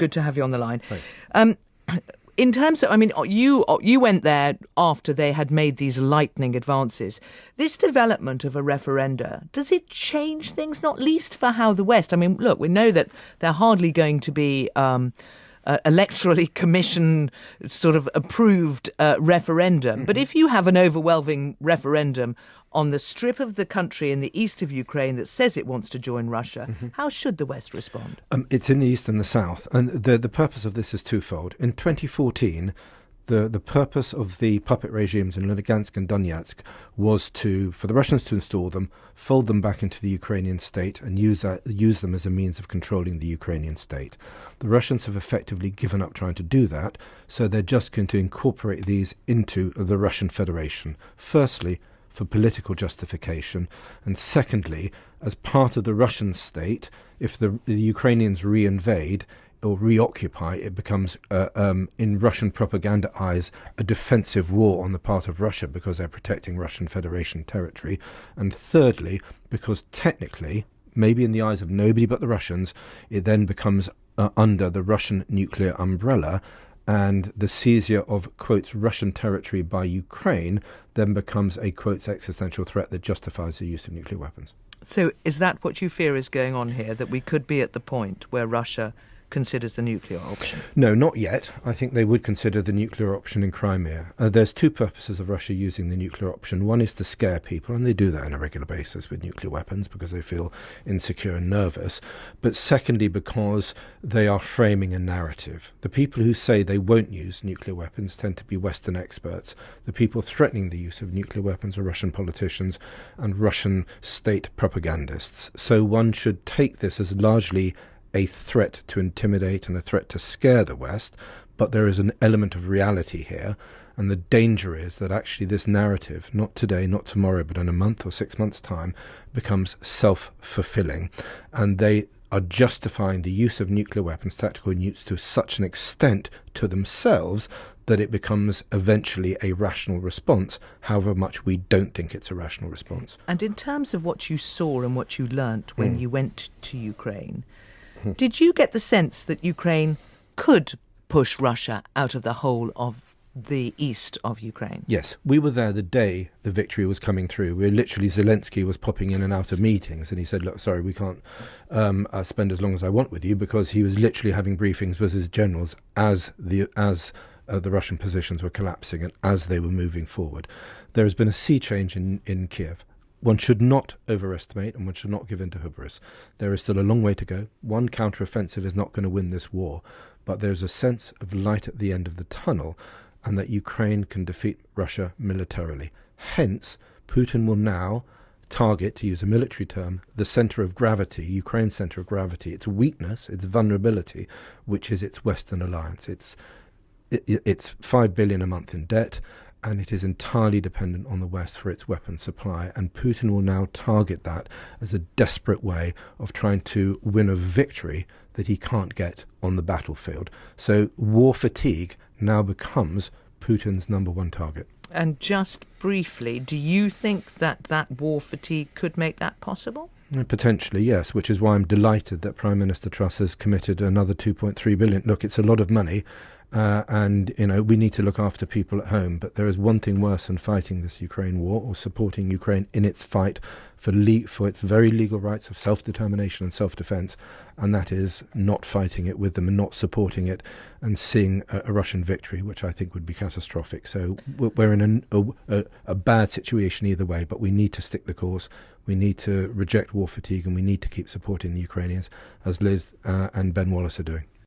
good to have you on the line. Thanks. In terms of, I mean, you went there after they had made these lightning advances. This development of a referenda, does it change things, not least for how the West? I mean, look, we know that they're hardly going to be electorally commission sort of approved referendum. Mm-hmm. But if you have an overwhelming referendum on the strip of the country in the east of Ukraine that says it wants to join Russia, mm-hmm. how should the West respond? It's in the east and the south. And the purpose of this is twofold. In 2014, the purpose of the puppet regimes in Lugansk and Donetsk was for the Russians to install them, fold them back into the Ukrainian state and use them as a means of controlling the Ukrainian state. The Russians have effectively given up trying to do that, so they're just going to incorporate these into the Russian Federation. Firstly, for political justification, and secondly, as part of the Russian state, if the Ukrainians reinvade or reoccupy, it becomes, in Russian propaganda eyes, a defensive war on the part of Russia because they're protecting Russian Federation territory. And thirdly, because technically, maybe in the eyes of nobody but the Russians, it then becomes under the Russian nuclear umbrella, and the seizure of, quotes, Russian territory by Ukraine then becomes a, quotes, existential threat that justifies the use of nuclear weapons. So is that what you fear is going on here, that we could be at the point where Russia considers the nuclear option? No, not yet. I think they would consider the nuclear option in Crimea. There's two purposes of Russia using the nuclear option. One is to scare people, and they do that on a regular basis with nuclear weapons because they feel insecure and nervous. But secondly, because they are framing a narrative. The people who say they won't use nuclear weapons tend to be Western experts. The people threatening the use of nuclear weapons are Russian politicians and Russian state propagandists. So one should take this as largely a threat to intimidate and a threat to scare the West, but there is an element of reality here, and the danger is that actually this narrative, not today, not tomorrow, but in a month or 6 months' time, becomes self-fulfilling, and they are justifying the use of nuclear weapons, tactical nukes, to such an extent to themselves that it becomes eventually a rational response, however much we don't think it's a rational response. And in terms of what you saw and what you learnt when you went to Ukraine, did you get the sense that Ukraine could push Russia out of the whole of the east of Ukraine? Yes, we were there the day the victory was coming through. Zelensky was popping in and out of meetings, and he said, look, sorry, we can't spend as long as I want with you, because he was literally having briefings with his generals as the Russian positions were collapsing and as they were moving forward. There has been a sea change in Kiev. One should not overestimate, and one should not give in to hubris. There is still a long way to go. One counteroffensive is not going to win this war, but there's a sense of light at the end of the tunnel, and that Ukraine can defeat Russia militarily. Hence, Putin will now target, to use a military term, the centre of gravity, Ukraine's centre of gravity, its weakness, its vulnerability, which is its Western alliance. It's $5 billion a month in debt, and it is entirely dependent on the West for its weapons supply. And Putin will now target that as a desperate way of trying to win a victory that he can't get on the battlefield. So war fatigue now becomes Putin's number one target. And just briefly, do you think that war fatigue could make that possible? Potentially, yes, which is why I'm delighted that Prime Minister Truss has committed another $2.3 billion. Look, it's a lot of money. And, we need to look after people at home. But there is one thing worse than fighting this Ukraine war or supporting Ukraine in its fight for its very legal rights of self-determination and self-defense, and that is not fighting it with them and not supporting it and seeing a Russian victory, which I think would be catastrophic. So we're in a bad situation either way, but we need to stick the course. We need to reject war fatigue, and we need to keep supporting the Ukrainians, as Liz and Ben Wallace are doing.